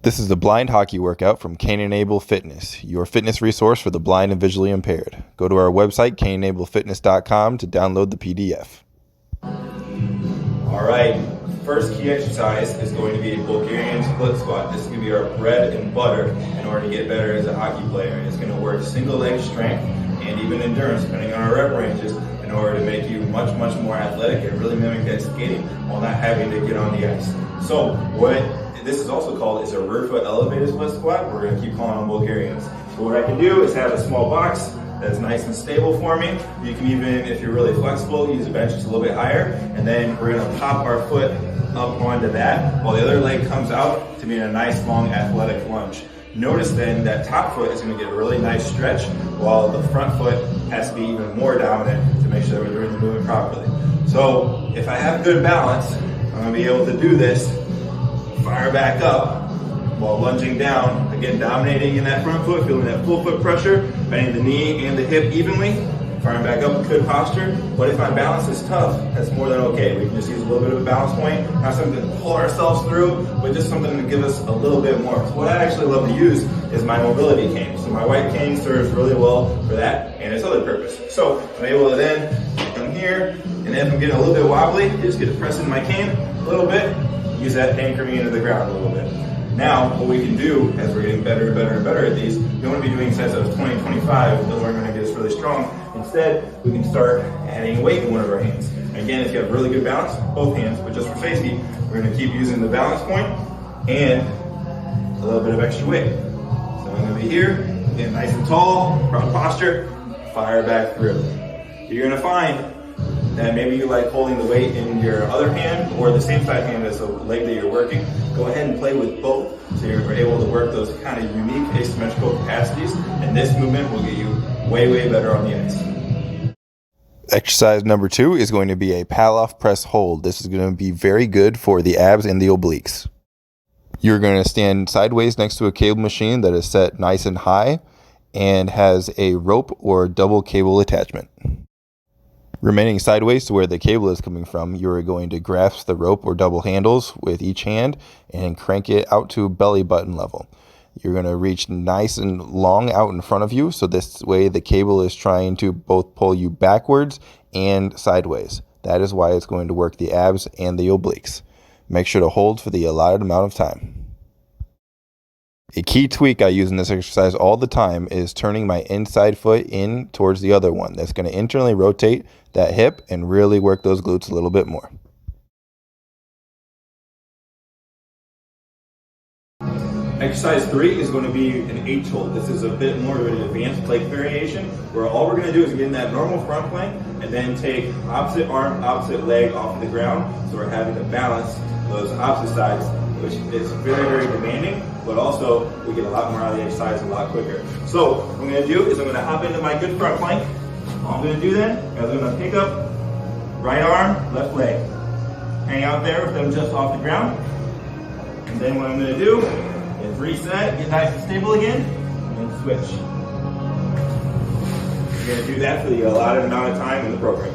This is the blind hockey workout from Cane-Enable Fitness, your fitness resource for the blind and visually impaired. Go to our website, CaneEnableFitness.com, to download the PDF. All right, first key exercise is going to be a Bulgarian split squat. This is going to be our bread and butter in order to get better as a hockey player. It's going to work single leg strength and even endurance, depending on our rep ranges, in order to make you much more athletic and really mimic that skating while not having to get on the ice. So what this is also called is a rear foot elevated split squat. We're going to keep calling on Bulgarians. So what I can do is have a small box that's nice and stable for me. You can even, if you're really flexible, use a bench that's a little bit higher, and then we're going to pop our foot up onto that while the other leg comes out to be in a nice long athletic lunge. Notice then that top foot is going to get a really nice stretch while the front foot has to be even more dominant to make sure that we're doing the movement properly. So if I have good balance, I'm going to be able to do this, fire back up while lunging down, again dominating in that front foot, feeling that full foot pressure, bending the knee and the hip evenly, firing back up with good posture. But if my balance is tough, that's more than okay. We can just use a little bit of a balance point, not something to pull ourselves through, but just something to give us a little bit more. So what I actually love to use is my mobility cane. So my white cane serves really well for that and its other purpose. So I'm able to then come here, and then if I'm getting a little bit wobbly, I just get to press in my cane a little bit, use that to anchor me into the ground a little bit. Now, what we can do as we're getting better and better at these, we don't want to be doing sets of 20, 25, those aren't going to get us really strong. Instead, we can start adding weight in one of our hands. Again, if you have really good balance, both hands, but just for safety, we're going to keep using the balance point and a little bit of extra weight. So I'm going to be here, get nice and tall, proper posture, fire back through. You're going to find that maybe you like holding the weight in your other hand or the same side hand as the leg that you're working. Go ahead and play with both so you're able to work those kind of unique asymmetrical capacities, and this movement will get you way better on the ice. Exercise number 2 is going to be a Pallof press hold. This is going to be very good for the abs and the obliques. You're going to stand sideways next to a cable machine that is set nice and high and has a rope or double cable attachment. Remaining sideways to where the cable is coming from, you're going to grasp the rope or double handles with each hand and crank it out to belly button level. You're going to reach nice and long out in front of you, so this way the cable is trying to both pull you backwards and sideways. That is why it's going to work the abs and the obliques. Make sure to hold for the allotted amount of time. A key tweak I use in this exercise all the time is turning my inside foot in towards the other one. That's going to internally rotate that hip and really work those glutes a little bit more. Exercise 3 is going to be an H-hold. This is a bit more of an advanced plank variation where all we're going to do is get in that normal front plank and then take opposite arm, opposite leg off the ground. So we're having to balance those opposite sides, which is very demanding, but also we get a lot more out of the exercise a lot quicker. So what I'm going to do is I'm going to hop into my good front plank. All I'm going to do then is I'm going to pick up right arm, left leg. Hang out there with them just off the ground. And then what I'm going to do is reset, get nice and stable again, and switch. You're going to do that for the allotted amount of time in the program.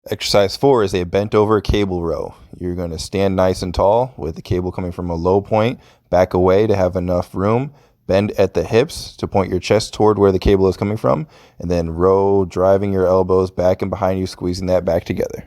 Exercise 4 is a bent over cable row. You're going to stand nice and tall with the cable coming from a low point, back away to have enough room, bend at the hips to point your chest toward where the cable is coming from, and then row, driving your elbows back and behind you, squeezing that back together.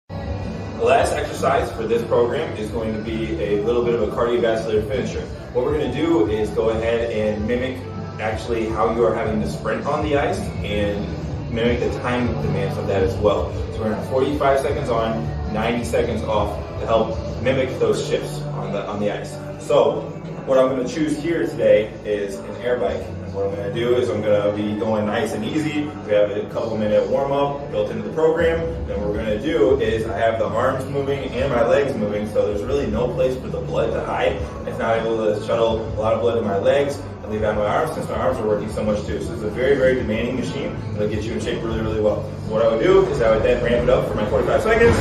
The last exercise for this program is going to be a little bit of a cardiovascular finisher. What we're going to do is go ahead and mimic actually how you are having to sprint on the ice and mimic the time demands of that as well. So we're going to 45 seconds on, 90 seconds off to help mimic those shifts on the ice. So what I'm going to choose here today is an air bike. And what I'm going to do is I'm going to be going nice and easy. We have a couple minute warm up built into the program. Then what we're going to do is I have the arms moving and my legs moving, so there's really no place for the blood to hide. It's not able to shuttle a lot of blood to my legs and leave out my arms, since my arms are working so much too. So it's a very demanding machine that'll get you in shape really well. So what I would do is I would then ramp it up for my 45 seconds.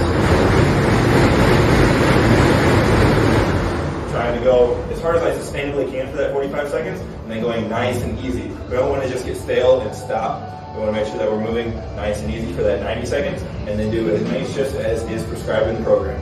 Trying to go as hard as I sustainably can for that 45 seconds, and then going nice and easy. We don't want to just get stale and stop. We want to make sure that we're moving nice and easy for that 90 seconds, and then do as many shifts as is prescribed in the program.